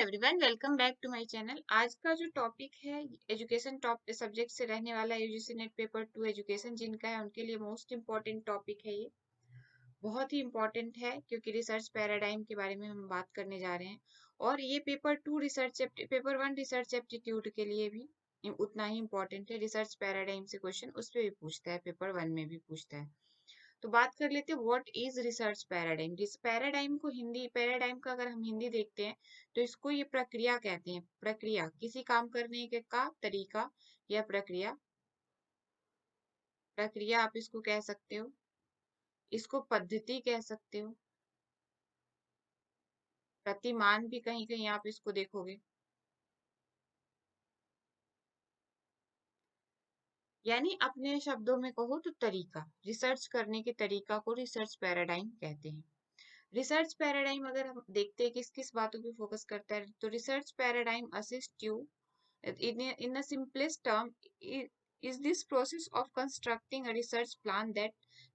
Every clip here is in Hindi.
Everyone, welcome back to my channel. आज का जो टॉपिक है एजुकेशन टॉप सब्जेक्ट से रहने वाला यूजीसी नेट पेपर 2 एजुकेशन जिनका है उनके लिए मोस्ट इम्पॉर्टेंट टॉपिक है। ये बहुत ही इम्पॉर्टेंट है क्योंकि रिसर्च पैराडाइम के बारे में हम बात करने जा रहे हैं। और ये पेपर 2 पेपर 1 रिसर्च एप्टीट्यूड के लिए भी उतना ही इम्पोर्टेंट है। रिसर्च पैराडाइम से क्वेश्चन उस पर भी पूछता है, पेपर 1 में भी पूछता है। तो बात कर लेते हैं व्हाट इज रिसर्च पैराडाइम। इस पैराडाइम को हिंदी पैराडाइम का अगर हम हिंदी देखते हैं तो इसको ये प्रक्रिया कहते हैं। प्रक्रिया किसी काम करने के का तरीका या प्रक्रिया। प्रक्रिया आप इसको कह सकते हो, इसको पद्धति कह सकते हो, प्रतिमान भी कहीं कहीं आप इसको देखोगे। यानी अपने शब्दों में कहो तो तरीका, रिसर्च करने के तरीका को रिसर्च पैराडाइम कहते हैं। रिसर्च पैराडाइम अगर हम देखते हैं किस किस बातों पे फोकस करता है तो research paradigm assist you in a simplest term is this process of constructing a research plan that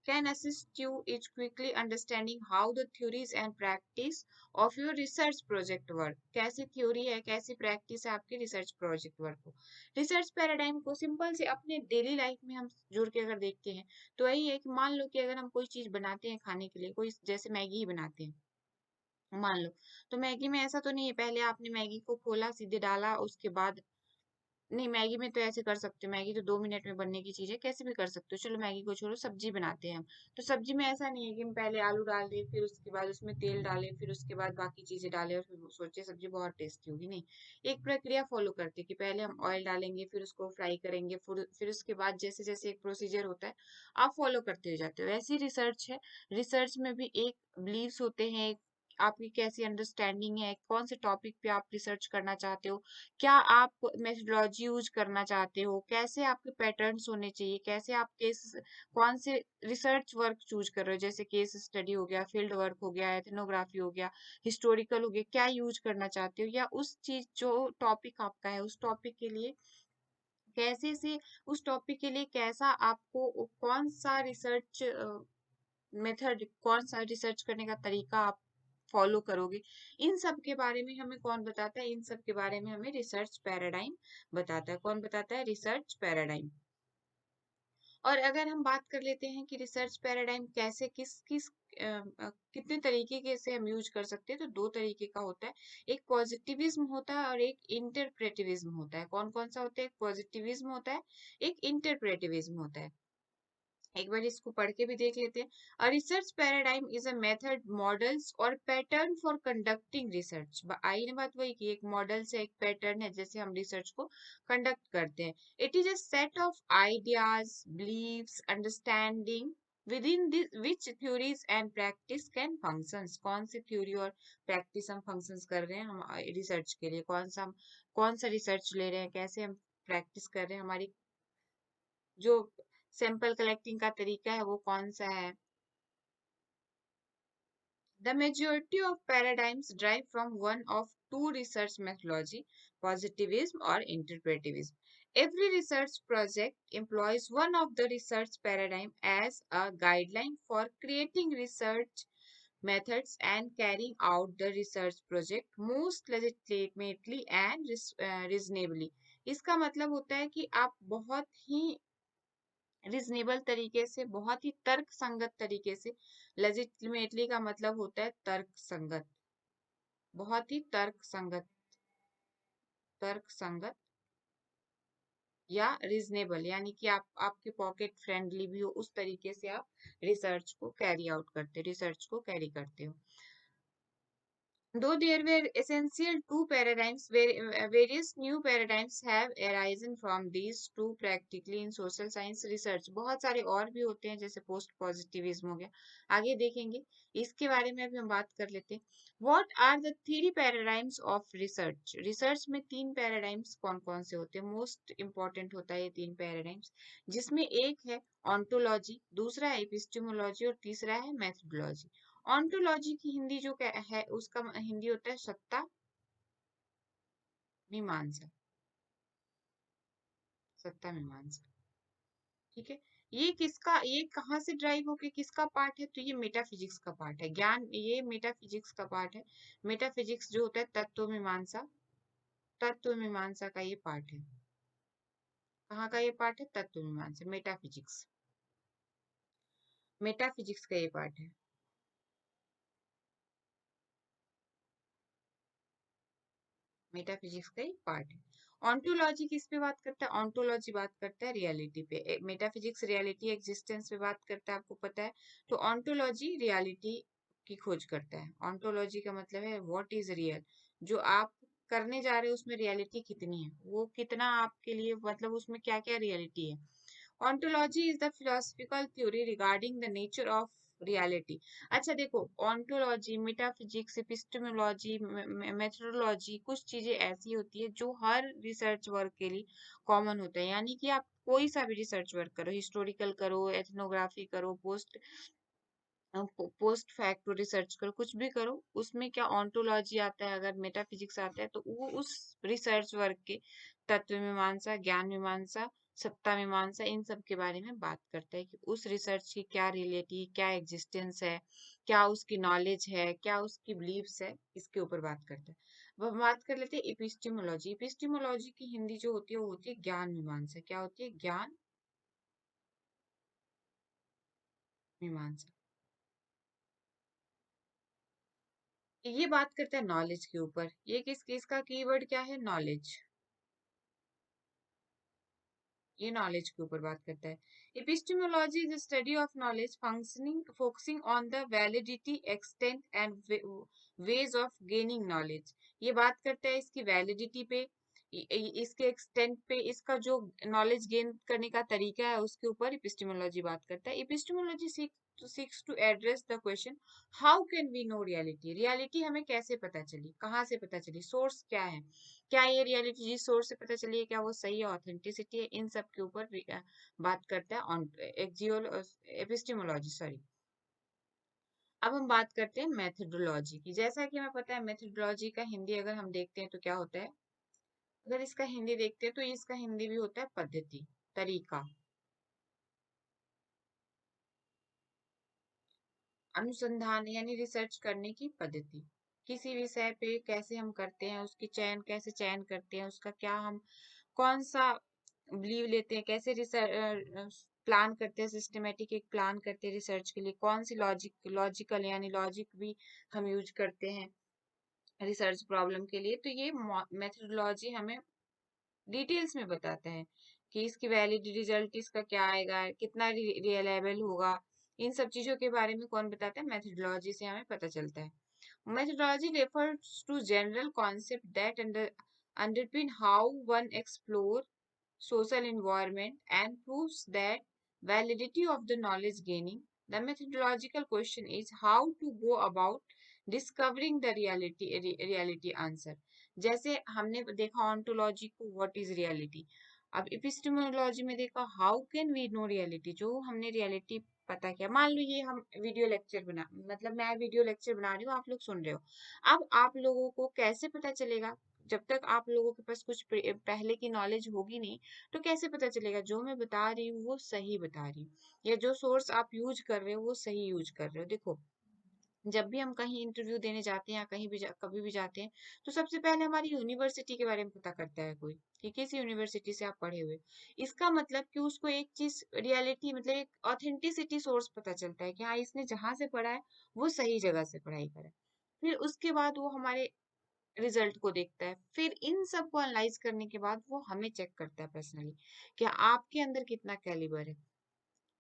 can assist you in quickly understanding how the theories and practice of your research project work। कैसी थ्योरी है, कैसी प्रैक्टिस है आपके रिसर्च प्रोजेक्ट वर्क को। रिसर्च पैराडाइम को सिंपल से अपने डेली लाइफ में हम जुड़ के अगर देखते हैं तो यही है कि मान लो कि अगर हम कोई चीज बनाते हैं खाने के लिए, कोई जैसे मैगी ही बनाते हैं मान लो, तो मैगी में ऐसा तो नहीं है पहले आपने मैगी को खोला सीधे डाला उसके बाद। नहीं, मैगी में तो ऐसे कर सकते हो, मैगी तो 2 मिनट में बनने की चीज है, कैसे भी कर सकते हो। चलो मैगी को छोड़ो, सब्जी बनाते हैं हम। तो सब्जी में ऐसा नहीं है कि हम पहले आलू डाल दें, फिर उसके बाद उसमें तेल डालें, फिर उसके बाद बाकी चीजें डालें और फिर सोचे सब्जी बहुत टेस्टी होगी। नहीं, एक प्रक्रिया फॉलो करते हैं कि पहले हम ऑयल डालेंगे, फिर उसको फ्राई करेंगे, फिर उसके बाद जैसे जैसे एक प्रोसीजर होता है आप फॉलो करते हो जाते हो। वैसी रिसर्च है। रिसर्च में भी एक बिलीव्स होते हैं, आपकी कैसी अंडरस्टैंडिंग है, कौन से टॉपिक पे आप रिसर्च करना चाहते हो, क्या आप मेथोडोलॉजी यूज करना चाहते हो, कैसे आपके पैटर्न्स होने चाहिए, कैसे आप केस, कौन से रिसर्च वर्क चूज कर रहे हो, जैसे केस स्टडी हो गया, फील्ड वर्क हो गया, एथनोग्राफी हो गया, हिस्टोरिकल हो गया, क्या यूज करना चाहते हो, या उस चीज जो टॉपिक आपका है उस टॉपिक के लिए कैसे से, उस टॉपिक के लिए कैसा आपको, कौन सा रिसर्च मेथड, कौन सा रिसर्च करने का तरीका आप फॉलो करोगे। इन सब के बारे में हमें कौन बताता है, इन सब के बारे में हमें रिसर्च पैराडाइम बताता है। कौन बताता है? Research paradigm. और अगर हम बात कर लेते हैं कि रिसर्च पैराडाइम कैसे किस किस कितने तरीके के से हम यूज कर सकते हैं तो दो तरीके का होता है। एक पॉजिटिविज्म होता है और एक इंटरप्रेटिविज्म होता है। कौन कौन सा होता है? एक पॉजिटिविज्म होता है, एक इंटरप्रेटिविज्म होता है। एक बार इसको पढ़ के भी देख लेते हैं। A research paradigm is a method, models और पैटर्न फॉर कंडक्टिंग रिसर्च। आई ने बात वही की, एक मॉडल से एक पैटर्न है जैसे हम रिसर्च को कंडक्ट करते हैं। It is a set of ideas, beliefs, understanding within this which theories and practice can functions। कौन सी थ्योरी और प्रैक्टिस हम फंक्शंस कर रहे हैं हम रिसर्च के लिए, कौन सा रिसर्च ले रहे हैं, कैसे हम प्रैक्टिस कर रहे हैं, हमारी जो सैंपल कलेक्टिंग का तरीका है वो कौन सा है। The majority of paradigms derive from one of two research methodology, positivism or interpretivism. Every research project employs one of the research paradigm as a guideline for creating research methods and carrying out the research project most legitimately and reasonably। इसका मतलब होता है कि आप बहुत ही रिजनेबल तरीके से, बहुत ही तर्क संगत तरीके से, लेजिटिमेटली का मतलब होता है तर्क संगत, बहुत ही तर्क संगत, तर्क संगत या रीजनेबल, यानी कि आप आपके पॉकेट फ्रेंडली भी हो, उस तरीके से आप रिसर्च को कैरी आउट करते, रिसर्च को कैरी करते हो। Though there were essential two paradigms, various new paradigms have arisen from these two practically in social science research। बहुत सारे और भी होते हैं जैसे पोस्ट पॉजिटिविज्म हो गया, आगे देखेंगे, इसके बारे में अभी हम बात कर लेते हैं। What are the three paradigms of research? Research में तीन पैराडाइम्स कौन कौन से होते हैं? मोस्ट इंपॉर्टेंट होता है ये तीन पैराडाइम्स, जिसमें एक है ऑन्टोलॉजी, दूसरा है एपिस्टेमोलॉजी और तीसरा है मेथोडोलॉजी। ऑन्टोलॉजी की हिंदी जो है उसका हिंदी होता है सत्ता मीमांसा, सत्ता मीमांसा। ठीक है, ये कहाँ से ड्राइव होके किसका पार्ट है? तो ये मेटाफिजिक्स का पार्ट है। ज्ञान ये मेटाफिजिक्स का पार्ट है। मेटाफिजिक्स जो होता है तत्व मीमांसा का ये पार्ट है। कहाँ का ये पार्ट है? तत्व मीमांसा, मेटाफिजिक्स, मेटाफिजिक्स का ये पार्ट है। मेटाफिजिक्स का ही पार्ट है। ऑन्टोलॉजी किस पे बात करता है? ऑन्टोलॉजी बात करता है रियलिटी पे। मेटाफिजिक्स रियलिटी एग्जिस्टेंस पे बात करता है, आपको पता है। तो ऑन्टोलॉजी रियलिटी की खोज करता है। ऑन्टोलॉजी का मतलब है व्हाट इज रियल, जो आप करने जा रहे हो उसमें रियलिटी कितनी है, वो कितना आपके लिए, मतलब उसमें क्या क्या रियलिटी है। Ontology is the philosophical theory regarding the nature of reality. अच्छा देखो, ontology, metaphysics, epistemology, methodology कुछ चीजें ऐसी होती है जो हर रिसर्च वर्क के लिए कॉमन होता है। यानी कि आप कोई सा भी रिसर्च वर्क करो, हिस्टोरिकल करो, एथनोग्राफी करो, पोस्ट फैक्ट रिसर्च करो, कुछ भी करो, उसमें क्या ऑन्टोलॉजी आता है, अगर मेटाफिजिक्स आता है तो वो उस रिसर्च वर्क के तत्व मीमांसा, ज्ञान मीमांसा, सत्ता मीमांसा, इन सब के बारे में बात करता है कि उस रिसर्च की क्या रियलिटी, क्या एग्जिस्टेंस है, क्या उसकी नॉलेज है, क्या उसकी बिलीव्स है, इसके ऊपर बात करता है। वह बात कर लेते हैं एपिस्टिमोलॉजी। एपिस्टिमोलॉजी की हिंदी जो होती है वो होती है ज्ञान मीमांसा। क्या होती है? ज्ञान मीमांसा। ये बात करता है नॉलेज के ऊपर। ये किसका कीवर्ड क्या है? नॉलेज। ये नॉलेज के ऊपर बात करता है। Epistemology is study of knowledge functioning focusing on the validity, extent and ways of gaining knowledge. ये बात करता है इसकी वैलिडिटी पे, इसके एक्सटेंट पे, इसका जो नॉलेज गेन करने का तरीका है उसके ऊपर एपिस्टेमोलॉजी बात करता है। Epistemology seeks to address the question how can we know reality, reality हमें कैसे पता चली, कहाँ से पता चली, सोर्स क्या है, क्या ये रियलिटी जिस सोर्स से पता चली है क्या वो सही है, ऑथेंटिसिटी है, इन सब के ऊपर बात करता है ऑन एपिस्टेमोलॉजी, सॉरी। अब हम बात करते हैं मेथोडोलॉजी की। जैसा कि हमें पता है मेथोडोलॉजी का हिंदी अगर हम देखते हैं तो क्या होता है, अगर इसका हिंदी देखते हैं तो इसका हिंदी भी होता है पद्धति, तरीका, अनुसंधान यानी रिसर्च करने की पद्धति। किसी विषय पे कैसे हम करते हैं, उसकी चयन कैसे चयन करते हैं, उसका क्या हम कौन सा बिलीव लेते हैं, कैसे रिसर्च प्लान करते हैं, सिस्टमेटिक एक प्लान करते हैं रिसर्च के लिए, कौन सी लॉजिकल यानी लॉजिक भी हम यूज करते हैं रिसर्च प्रॉब्लम के लिए। तो ये मेथोडोलॉजी हमें डिटेल्स में बताता है कि इसकी वैलिड रिजल्ट इसका क्या आएगा, कितना रिलायबल होगा, इन सब चीजों के बारे में कौन बताता है? मेथोडोलॉजी से हमें पता चलता है। Methodology refers to general concept that underpin how one explore social environment and proves that validity of the knowledge gaining. The methodological question is how to go about discovering the reality answer. जैसे हमने देखा ontology को what is reality, अब epistemology में देखा how can we know reality, जो हमने reality पता किया। मान लो ये हम वीडियो लेक्चर बना, मतलब मैं वीडियो लेक्चर बना रही हूँ, आप लोग सुन रहे हो। अब आप लोगों को कैसे पता चलेगा, जब तक आप लोगों के पास कुछ पहले की नॉलेज होगी नहीं, तो कैसे पता चलेगा जो मैं बता रही हूँ वो सही बता रही हूँ, या जो सोर्स आप यूज कर रहे हो वो सही यूज कर रहे हो। देखो, जब भी हम कहीं इंटरव्यू देने जाते हैं या कहीं भी कभी भी जाते हैं, तो सबसे पहले हमारी यूनिवर्सिटी के बारे में पता करता है कोई कि किस यूनिवर्सिटी से आप पढ़े हुए। इसका मतलब कि उसको एक चीज रियलिटी, मतलब एक ऑथेंटिसिटी सोर्स पता चलता है कि हाँ इसने जहां से पढ़ा है वो सही जगह से पढ़ाई करा है। फिर उसके बाद वो हमारे रिजल्ट को देखता है, फिर इन सब को एनालाइज करने के बाद वो हमें चेक करता है पर्सनली, कि आपके अंदर कितना कैलिबर है।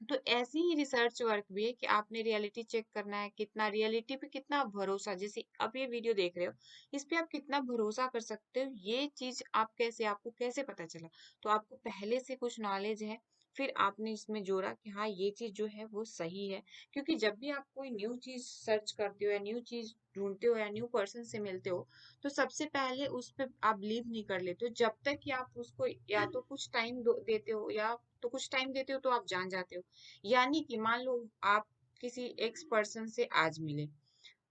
तो ऐसी ही रिसर्च वर्क भी है कि आपने रियलिटी चेक करना है, कितना रियलिटी पे कितना भरोसा, जैसे अब ये वीडियो देख रहे हो, इस पे आप कितना भरोसा कर सकते हो, ये चीज आप कैसे, आपको कैसे पता चला? तो आपको पहले से कुछ नॉलेज है, फिर आपने इसमें जोड़ा कि हाँ ये चीज जो है वो सही है। क्योंकि जब भी आप कोई न्यू चीज सर्च करते हो या न्यू चीज ढूंढते हो या न्यू पर्सन से मिलते हो, तो सबसे पहले उस पर आप बिलीव नहीं कर लेते हो जब तक कि आप उसको या तो कुछ टाइम देते हो, या तो कुछ टाइम देते हो तो आप जान जाते हो। यानी कि मान लो आप किसी एक्स पर्सन से आज मिले,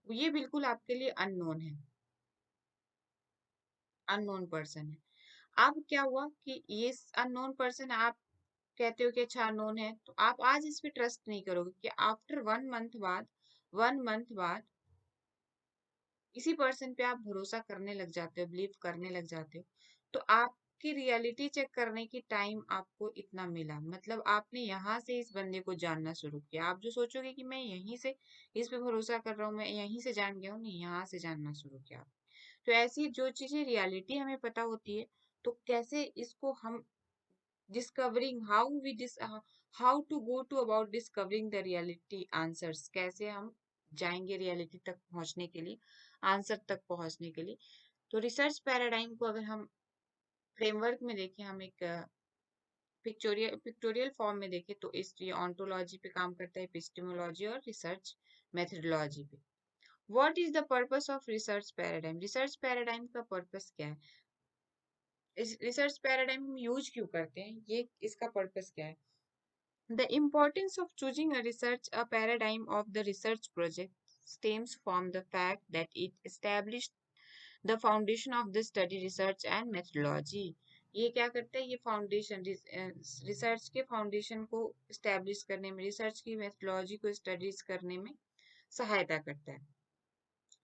ये बिल्कुल आपके लिए अननोन है, अननोन पर्सन है। अब क्या हुआ कि ये अननोन पर्सन आप कहते हो कि अच्छा नोन है, तो आप आज इस पे ट्रस्ट नहीं करोगे कि आफ्टर 1 मंथ बाद इसी पर्सन पे आप भरोसा करने लग जाते हो, बिलीव करने लग जाते हो। तो आपकी रियलिटी चेक करने की टाइम आपको इतना मिला, मतलब आपने यहाँ से इस बंदे को जानना शुरू किया। आप जो सोचोगे कि मैं यहीं से इस पे भरोसा कर रहा हूँ, मैं यहीं से जान गया हूँ, नहीं, यहाँ से जानना शुरू किया। तो ऐसी जो चीजें रियलिटी हमें पता होती है, तो कैसे इसको हम discovering how to go to about discovering the reality answers, कैसे हम जाएंगे रियलिटी तक पहुंचने के लिए, आंसर तक पहुंचने के लिए। तो रिसर्च पैराडाइम को अगर हम फ्रेमवर्क में देखें, हम एक पिक्टोरियल फॉर्म में देखें, तो इस ये ऑन्टोलॉजी पे काम करता है, एपिस्टेमोलॉजी और रिसर्च मेथोडोलॉजी पे। What is the purpose of research paradigm? Research paradigm का पर्पस क्या है? इस रिसर्च पैराडाइम हम यूज क्यों करते हैं, ये इसका पर्पस क्या है? The importance of choosing a paradigm of the research project stems from the fact that it established the foundation of the study, research and methodology. ये क्या करता है? ये फाउंडेशन, रिसर्च के फाउंडेशन को स्टैब्लिश करने में, रिसर्च की मेथोडोलॉजी को स्टडीज करने में सहायता करता है।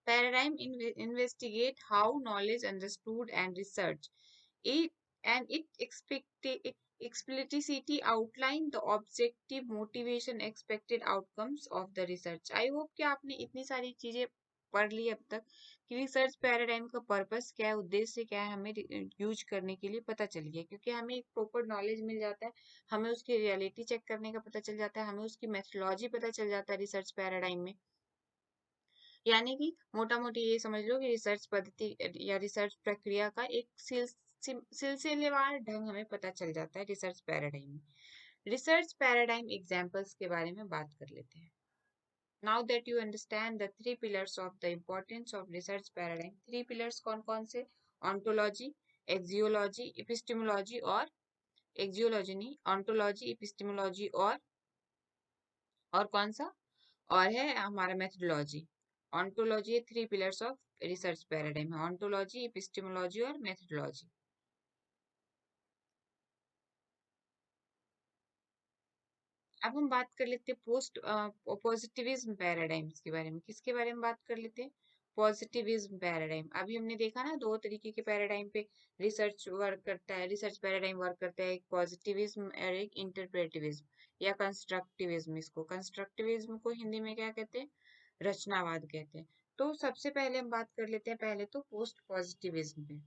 Paradigm investigate how knowledge understood and research. It explicitly outline the objective motivation expected outcomes of the research. I hope कि आपने इतनी सारी चीजें पढ़ ली अब तक कि रिसर्च पैराडाइम का पर्पस क्या है, उद्देश्य क्या है, हमें यूज करने के लिए पता चल गया, क्योंकि हमें एक प्रॉपर नॉलेज मिल जाता है, हमें उसकी रियलिटी चेक करने का पता चल जाता है, हमें उसकी मेथोडोलॉजी पता चल जाता है रिसर्च पैराडाइम में। यानी कि मोटा मोटी ये समझ लो कि रिसर्च पद्धति या रिसर्च प्रक्रिया का एक सिलसिलेवार ढंग हमें पता चल जाता है रिसर्च पैराडाइम में। रिसर्च पैराडाइम एग्जांपल्स के बारे में बात कर लेते हैं। Now that you understand the 3 pillars of the importance of research paradigm. 3 pillars कौन कौन से? ऑन्टोलॉजी, एक्जियोलॉजी, एपिस्टेमोलॉजी, और एक्जियोलॉजी नहीं, ऑन्टोलॉजी, एपिस्टेमोलॉजी और कौन सा, और है हमारा methodology. Ontology 3 pillars of research paradigm है, ऑन्टोलॉजी, एपिस्टेमोलॉजी और मेथोडोलॉजी। अब हम बात कर लेते हैं पोस्ट पॉजिटिविज्म पैराडाइम्स के बारे में। किसके बारे में बात कर लेते हैं? Positivism paradigm. अभी हमने देखा ना, दो तरीके के पैराडाइम पे रिसर्च वर्क करता है, रिसर्च पैराडाइम वर्क करता है, एक पॉजिटिविज्म और एक इंटरप्रेटिविज्म या कंस्ट्रक्टिविज्म। इसको कंस्ट्रक्टिविज्म को हिंदी में क्या कहते हैं? रचनावाद कहते हैं। तो सबसे पहले हम बात कर लेते हैं पहले तो पोस्ट पॉजिटिविज्म पे,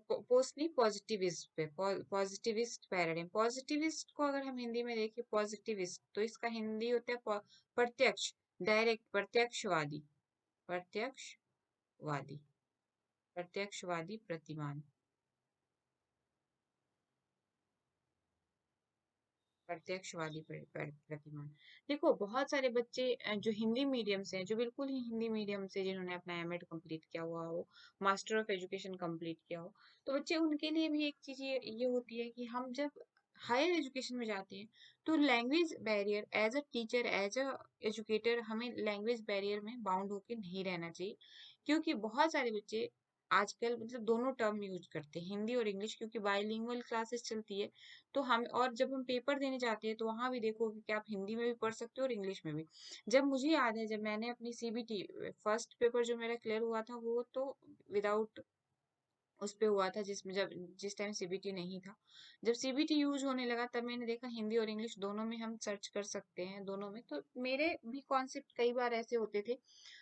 पोस्ट नहीं, पॉजिटिविस्ट पे। पॉजिटिविस्ट पैराडाइम, पॉजिटिविस्ट को अगर हम हिंदी में देखें पॉजिटिविस्ट, तो इसका हिंदी होता है प्रत्यक्ष, डायरेक्ट, प्रत्यक्षवादी, प्रत्यक्षवादी, प्रत्यक्षवादी प्रतिमान, प्रत्यक्षवादी प्रतिमान। देखो बहुत सारे बच्चे जो हिंदी मीडियम से हैं, जो बिल्कुल ही हिंदी मीडियम से, जिन्होंने अपना एमएड कंप्लीट किया हुआ हो, मास्टर ऑफ एजुकेशन कंप्लीट किया हो, तो बच्चे उनके लिए भी एक चीज ये होती है कि हम जब हायर एजुकेशन में जाते हैं तो language barrier, as a teacher, as a educator, हमें लैंग्वेज बैरियर में बाउंड होके नहीं रहना चाहिए। क्योंकि बहुत सारे बच्चे आजकल मतलब दोनों टर्म यूज करते हैं, हिंदी और इंग्लिश, क्योंकि बाइलिंगुअल क्लासेस चलती है। तो हम, और जब हम पेपर देने जाते हैं तो वहां भी देखोगे कि आप हिंदी में भी पढ़ सकते हो और इंग्लिश में भी। जब मुझे याद है, जब मैंने अपनी सीबीटी फर्स्ट पेपर जो मेरा क्लियर हुआ था, वो तो विदाउट उस पे हुआ था, जिसमें जब जिस टाइम सीबीटी नहीं था। जब सीबीटी यूज होने लगा तब मैंने देखा हिंदी और इंग्लिश दोनों में हम सर्च कर सकते हैं, दोनों में। तो मेरे भी कॉन्सेप्ट कई बार ऐसे होते थे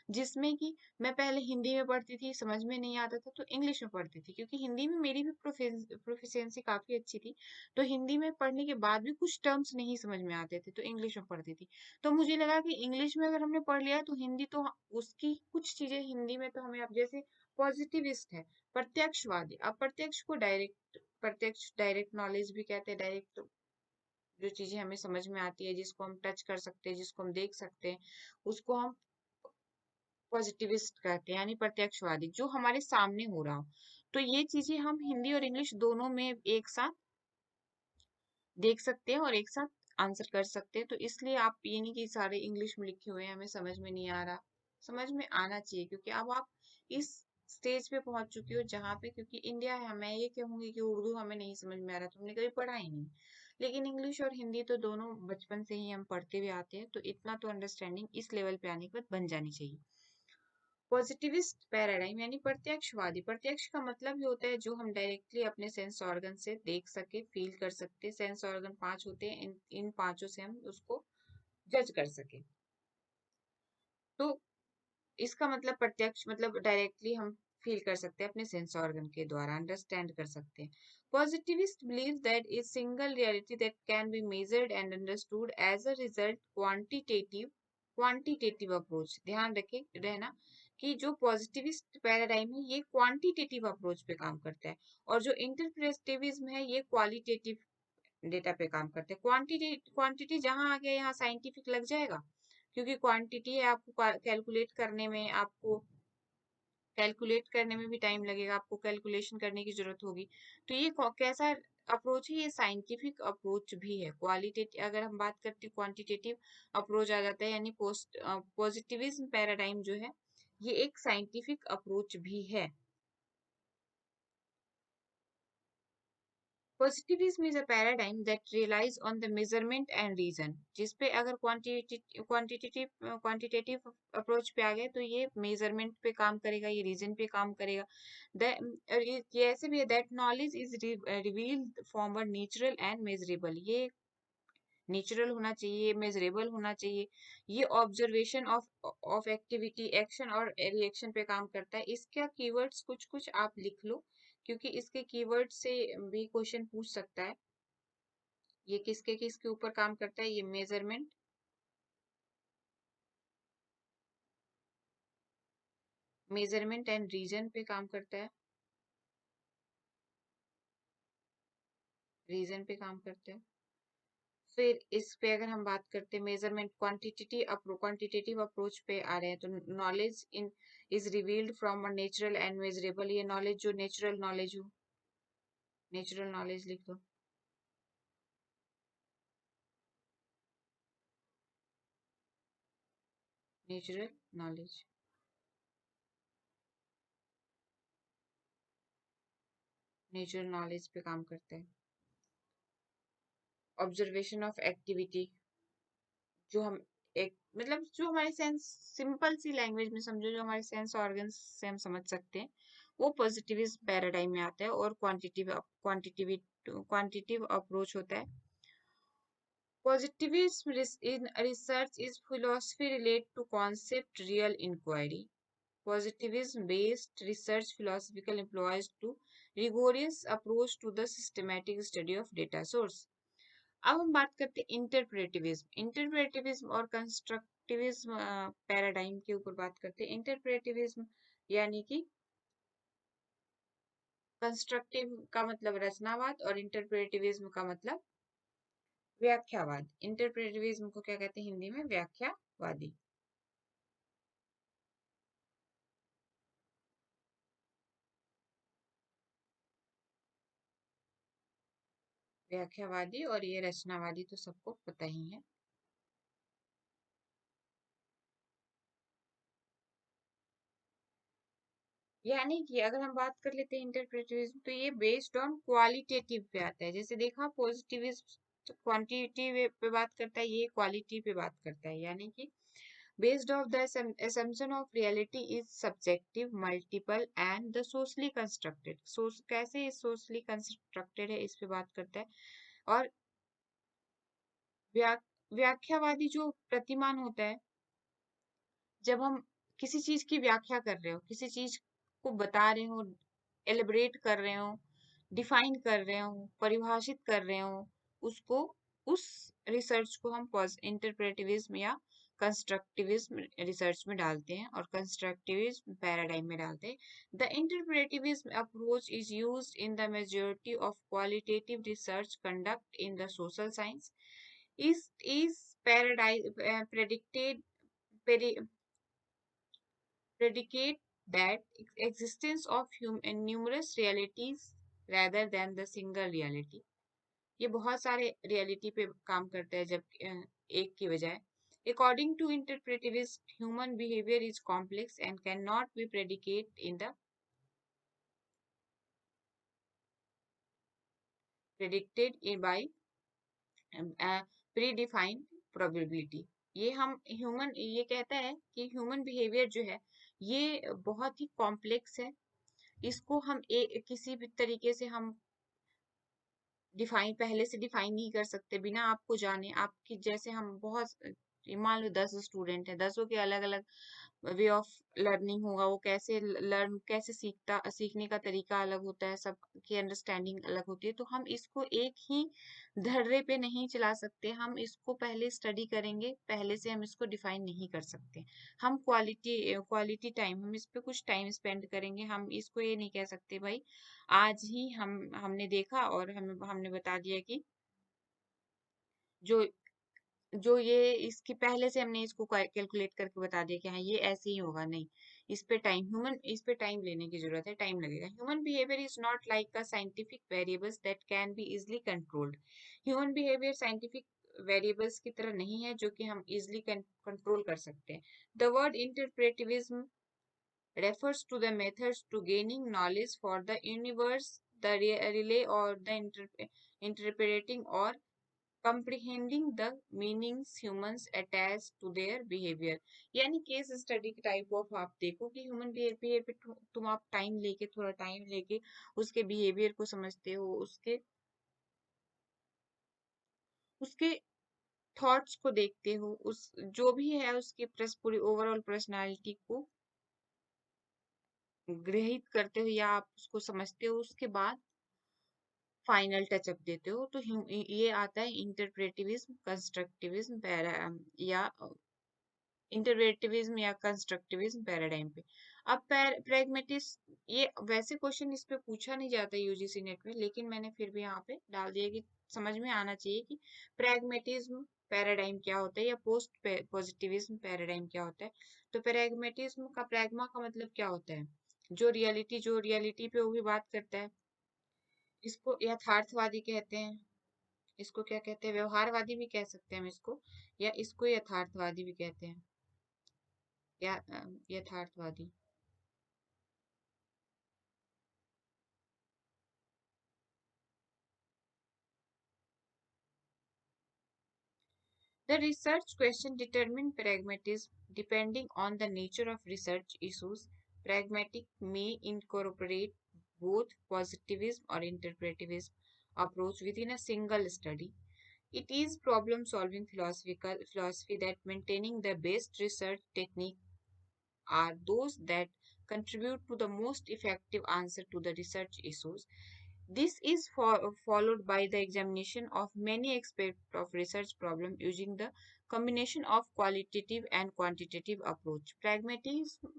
जिसमें कि मैं पहले हिंदी में पढ़ती थी, समझ में नहीं आता था, तो इंग्लिश में पढ़ती थी, क्योंकि हिंदी में मेरी भी प्रोफिशिएंसी काफी अच्छी थी। तो हिंदी में पढ़ने के बाद भी कुछ टर्म्स नहीं समझ में आते थे, तो इंग्लिश में पढ़ती थी। तो मुझे लगा कि इंग्लिश में अगर हमने पढ़ लिया तो हिंदी तो उसकी कुछ चीजें हिंदी में तो हमें, अब जैसे पॉजिटिविस्ट है, प्रत्यक्षवादी, अप्रत्यक्ष को डायरेक्ट, प्रत्यक्ष डायरेक्ट नॉलेज भी कहते हैं, डायरेक्ट जो चीजें हमें समझ में आती है, जिसको हम टच कर सकते हैं, जिसको हम देख सकते हैं, उसको हम पॉजिटिविस्ट कहते हैं, यानी प्रत्यक्षवादी, जो हमारे सामने हो रहा हो। तो ये चीजें हम हिंदी और इंग्लिश दोनों में एक साथ देख सकते हैं और एक साथ आंसर कर सकते हैं। तो इसलिए आप ये नहीं कि सारे इंग्लिश में लिखे हुए हैं, हमें समझ में नहीं आ रहा, समझ में आना चाहिए, क्योंकि अब आप इस स्टेज पे पहुंच चुकी हो जहाँ पे, क्योंकि इंडिया है, मैं ये कहूंगी कि उर्दू हमें नहीं समझ में आ रहा, तुमने कभी पढ़ा ही नहीं, लेकिन इंग्लिश और हिंदी तो दोनों बचपन से ही हम पढ़ते हुए आते हैं, तो इतना तो अंडरस्टैंडिंग इस लेवल पे आने के बाद बन जानी चाहिए। पॉजिटिविस्ट पैराडाइम यानी प्रत्यक्षवादी। प्रत्यक्ष का मतलब ही होता है जो हम डायरेक्टली अपने सेंस ऑर्गन से देख सके, फील कर सकते। सेंस ऑर्गन 5 होते हैं, इन पांचों से हम उसको जज कर सके। तो इसका मतलब प्रत्यक्ष मतलब डायरेक्टली हम फील कर सकते हैं अपने सेंस ऑर्गन के द्वारा, अंडरस्टैंड कर सकते हैं। Positivist believe that is single reality that can be measured and understood as a result quantitative approach. ध्यान रखे रहना कि जो पॉजिटिविस्ट पैराडाइम है ये क्वांटिटेटिव अप्रोच पे काम करता है, और जो इंटरप्रेटिविज्म है ये क्वालिटेटिव डेटा पे काम करते हैं। क्वांटिटी जहां आ गया यहाँ साइंटिफिक लग जाएगा, क्योंकि क्वांटिटी है, आपको कैलकुलेट करने में भी टाइम लगेगा, आपको कैलकुलेशन करने की जरूरत होगी। तो ये कैसा अप्रोच है, ये साइंटिफिक अप्रोच भी है। क्वालिटेटिव अगर हम बात करते हैं क्वांटिटेटिव अप्रोच आ जाता है, यानी पॉजिटिविज्म पैराडाइम जो है ये एक साइंटिफिक अप्रोच भी है। Positivism is a paradigm that relies on the measurement and reason, जिसपे अगर क्वांटिटेटिव अप्रोच पे आ गए तो ये मेजरमेंट पे काम करेगा, ये रीजन पे काम करेगा। ये ऐसे भी है that knowledge is revealed from a natural and measurable. ये नेचुरल होना चाहिए, मेजरेबल होना चाहिए। ये ऑब्जर्वेशन ऑफ एक्टिविटी, एक्शन और रिएक्शन पे काम करता है। इसका कीवर्ड्स कुछ कुछ आप लिख लो, क्योंकि इसके कीवर्ड से भी क्वेश्चन पूछ सकता है। ये किसके किसके ऊपर काम करता है, ये मेजरमेंट एंड रीजन पे काम करता है, रीजन पे काम करता है। फिर इस पे अगर हम बात करते हैं मेजरमेंट क्वांटिटेटिव अप्रोच पे आ रहे हैं, तो knowledge in is revealed from a natural and measurable. ये नॉलेज जो नेचुरल नॉलेज हो, नेचुरल नॉलेज लिख दो, नेचुरल नॉलेज, नेचुरल नॉलेज पे काम करता है। ऑब्जर्वेशन ऑफ एक्टिविटी, जो हम एक मतलब जो हमारे सेंस, सिंपल सी लैंग्वेज में समझो, जो हमारे सेंस ऑर्गन्स से हम समझ सकते हैं, वो पॉजिटिविज्म पैराडाइम में आता है। और क्वांटिटिव अप्रोच होता है। Positivism in research is philosophy related to concept real inquiry. Positivism-based research philosophical employs to rigorous approach to the systematic study of data source. अब हम बात करते हैं इंटरप्रेटिविज्म और कंस्ट्रक्टिविज्म पैराडाइम के ऊपर बात करते हैं। इंटरप्रेटिविज्म यानी कि कंस्ट्रक्टिव का मतलब रचनावाद, और इंटरप्रेटिविज्म का मतलब व्याख्यावाद। इंटरप्रेटिविज्म को क्या कहते हैं हिंदी में, व्याख्यावादी। व्याख्यावादी और ये रचनावादी तो सबको पता ही है। यानी कि अगर हम बात कर लेते हैं इंटरप्रेटिविज्म, तो ये बेस्ड ऑन क्वालिटेटिव पे आता है। जैसे देखा पॉजिटिविज्म क्वांटिटी पे बात करता है, ये क्वालिटी पे बात करता है। यानी कि based of the assumption of reality is subjective, multiple and the socially constructed। कैसे socially constructed है इस पे बात करता है। और व्याख्यावादी जो प्रतिमान होता है, जब हम किसी चीज की व्याख्या कर रहे हो, किसी चीज को बता रहे हो, एलिब्रेट कर रहे हो, डिफाइन कर रहे हो, परिभाषित कर रहे हो, उसको उस रिसर्च को हम इंटरप्रेटिविज्म या कंस्ट्रक्टिविज्म रिसर्च में डालते हैं, और कंस्ट्रक्टिविज्म पैराडाइम में डालते हैं। The interpretivism approach is used in the majority of qualitative research conduct in the social science. is predicted predicate that existence of numerous realities rather than the single reality। ये बहुत सारे रियलिटी पे काम करता है जब एक की बजाय। According to interpretivists, human behavior is complex and cannot be predicated in the predicted by predefined probability। ये हम ह्यूमन ये कहता है कि ह्यूमन बिहेवियर जो है ये बहुत ही कॉम्प्लेक्स है। इसको हम किसी भी तरीके से हम पहले से डिफाइन नहीं कर सकते बिना आपको जाने। आपकी जैसे हम बहुत मान लो 10 स्टूडेंट है, 10 के अलग अलग वे ऑफ लर्निंग होगा, वो कैसे लर्न कैसे सीखने का तरीका अलग होता है, सबकी अंडरस्टैंडिंग अलग होती है। तो हम इसको एक ही धर्रे पे नहीं चला सकते, हम इसको पहले स्टडी करेंगे, पहले से हम इसको डिफाइन नहीं कर सकते। हम क्वालिटी टाइम हम इस पे कुछ टाइम स्पेंड करेंगे। हम इसको ये नहीं कह सकते भाई आज ही हमने देखा और हमने बता दिया कि जो जो ये इसकी पहले से हमने इसको कैलकुलेट करके बता दिया कि हाँ ये ऐसे ही होगा, नहीं। इस पे टाइम लेने की जरूरत है, टाइम लगेगा। Human behaviour is not like a scientific variables that can be easily controlled. Human behaviour scientific variables की तरह नहीं है जो कि हम इजिली कंट्रोल कर सकते हैं। The word interpretivism refers to the methods to gaining knowledge for the universe, the relay or the interpreting or comprehending the meanings humans attach to their behavior। यानी केस स्टडी टाइप ऑफ आप देखो कि ह्यूमन बिहेवियर तुम आप टाइम लेके थोड़ा टाइम लेके उसके बिहेवियर को समझते हो, उसके थॉट्स को देखते हो, उस जो भी है उसके पूरी ओवरऑल पर्सनालिटी को ग्रहित करते हो या आप उसको समझते हो, उसके बाद फाइनल टचअप देते हो। तो ये आता है इंटरप्रेटिविज्म, या इंटरप्रेटिविज्म या कंस्ट्रक्टिविज्म पैराडाइम पे। अब प्रैग्मेटिस ये वैसे क्वेश्चन इस पे पूछा नहीं जाता यूजीसी नेट में, लेकिन मैंने फिर भी यहाँ पे डाल दिया कि समझ में आना चाहिए कि प्रैग्मेटिज्म पैराडाइम क्या होता है या पोस्ट पॉजिटिविज्म पैराडाइम क्या होता है। तो प्रैग्मेटिज्म का प्रैग्मा का मतलब क्या होता है? जो रियलिटी पे वो भी बात करता है। इसको यथार्थवादी कहते हैं। इसको क्या कहते हैं? व्यवहारवादी भी कह सकते हैं हम इसको, या इसको यथार्थवादी भी कहते हैं, या यथार्थवादी। The research question determine pragmatism depending on the nature of research issues. Pragmatic may incorporate both positivism or interpretivism approach within a single study. It is problem-solving philosophy that maintaining the best research technique are those that contribute to the most effective answer to the research issues. This is followed by the examination of many aspects of research problem using the combination of qualitative and quantitative approach। pragmatism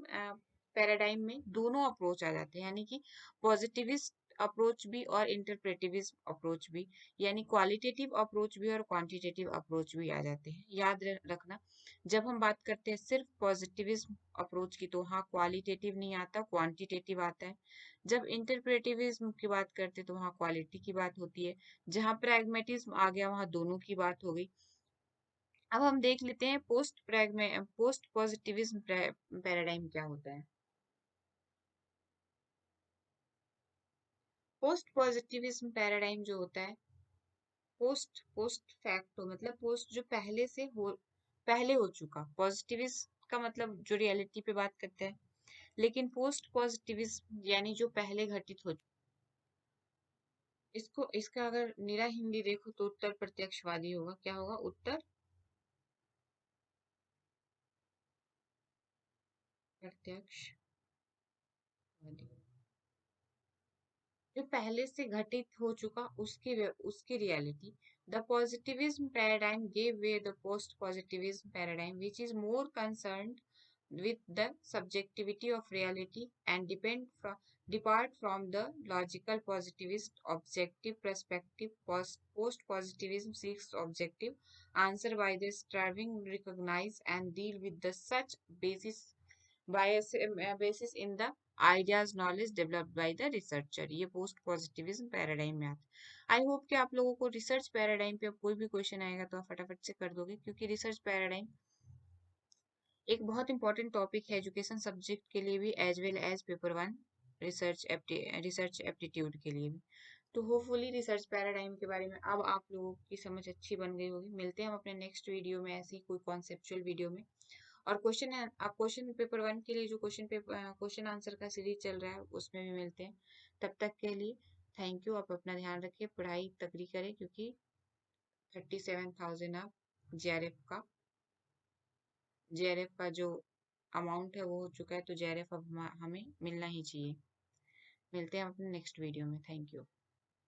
paradigm में दोनों अप्रोच आ जाते हैं, यानी कि पॉजिटिविस्ट अप्रोच भी और इंटरप्रेटिविज्म अप्रोच भी, यानी क्वालिटेटिव अप्रोच भी और क्वांटिटेटिव अप्रोच भी आ जाते हैं। याद रखना, जब हम बात करते हैं सिर्फ पॉजिटिविज्म अप्रोच की तो वहाँ क्वालिटेटिव नहीं आता, क्वांटिटेटिव आता है। जब इंटरप्रेटिविज्म की बात करते हैं तो वहाँ क्वालिटी की बात होती है। जहाँ प्रैग्मेटिज्म आ गया वहाँ दोनों की बात हो गई। अब हम देख लेते हैं पोस्ट पॉजिटिविज्म पैराडाइम क्या होता है। पोस्ट पॉजिटिविज्म पैराडाइम जो होता है, पोस्ट फैक्टो मतलब पोस्ट जो पहले हो चुका। पॉजिटिविज्म का मतलब जो रियलिटी पे बात करते हैं, लेकिन पोस्ट पॉजिटिविज्म यानी जो पहले घटित हो चुका। इसका अगर निरा हिंदी देखो तो उत्तर प्रत्यक्षवादी होगा। क्या होगा? उत्तर प्रत्यक्षवादी, जो पहले से घटित हो चुका उसकी reality. The positivism paradigm gave way the post positivism paradigm which is more concerned with the subjectivity of reality and depart from the logical positivist objective perspective. Post positivism seeks objective answer by the striving recognize and deal with the such basis in the ideas knowledge developed by the researcher। ये पोस्ट पॉजिटिविज्म पैराडाइम में आता। आई होप कि आप लोगों को रिसर्च पैराडाइम पे अब कोई भी क्वेश्चन आएगा तो आप फटाफट से कर दोगे, क्योंकि रिसर्च पैराडाइम एक बहुत इंपॉर्टेंट टॉपिक है एजुकेशन सब्जेक्ट के लिए भी, as well as paper 1 research aptitude के लिए भी। तो होपफुली रिसर्च पैराडाइम के बारे में अब आप लोगों की समझ अच्छी बन गई होगी। मिलते हैं हम अपने नेक्स्ट वीडियो में ऐसी कोई कॉन्सेप्चुअल वीडियो में। और क्वेश्चन पेपर 1 के लिए जो क्वेश्चन आंसर का सीरीज चल रहा है उसमें भी मिलते हैं। तब तक के लिए थैंक यू। आप अपना ध्यान रखिए, पढ़ाई तगड़ी करें, क्योंकि 37,000 आप जेआरएफ का जो अमाउंट है वो हो चुका है, तो जेआरएफ अब हमें मिलना ही चाहिए। मिलते हैं अपने नेक्स्ट वीडियो में। Thank you.